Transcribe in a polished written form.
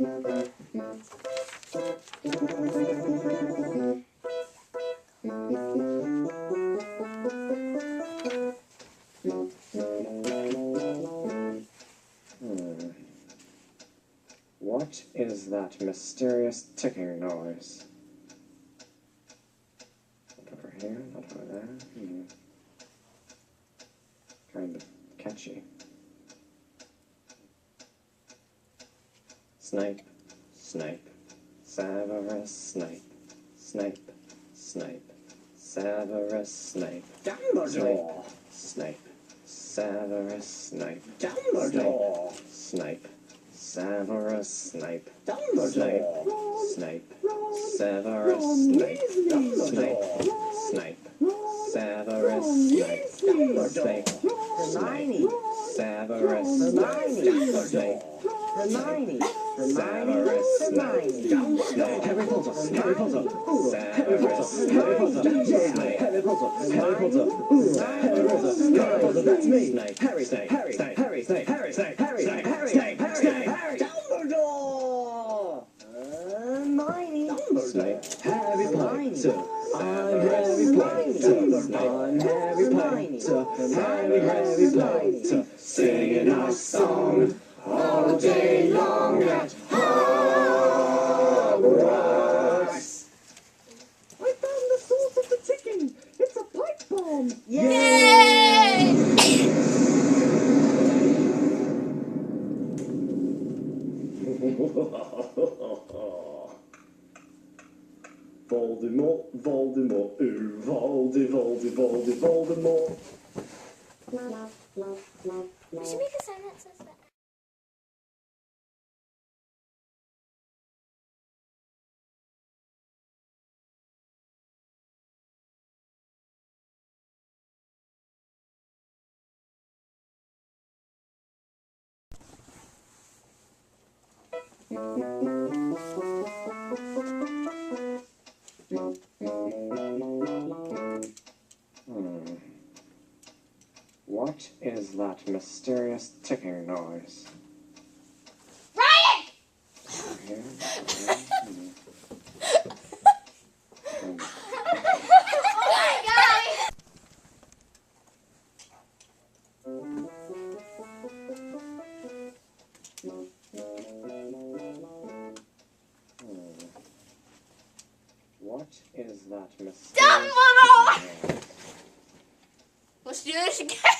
What is that mysterious ticking noise? Not over here, not over there. Kind of catchy. Snipe, Snape, Severus Snape, Snape, Snape, Severus Snape, Dumbledore, Snape, Severus Snape, Dumbledore, Snape, Severus Snape, Dumbledore, Snape, Severus Snape, Snape, Snape, Severus Snape, Snape, Hermione, Severus Snape, Snape, Hermione, Severus Snape, Dumbledore, Harry Potter, Harry Potter, Severus Snape, Harry Potter, Harry Potter, Harry Potter, that's me, Harry Snape, Harry Snape, Harry Snape, Harry Snape, Harry Snape, Harry Snape, Harry Snape, Dumbledore, Hermione, Snape, Harry Potter, I'm Harry Potter, I'm Harry Potter, Harry Potter, singing our song all day long at Hogwarts. I found the source of the ticking. It's a pipe bomb. Yay! Voldemort, Voldemort, ooh, Voldemort. We should make a sign that says that. What is that mysterious ticking noise? Ryan! Here. Oh my god! What is that mysterious Dumbledore! ticking noise? Let's do this again.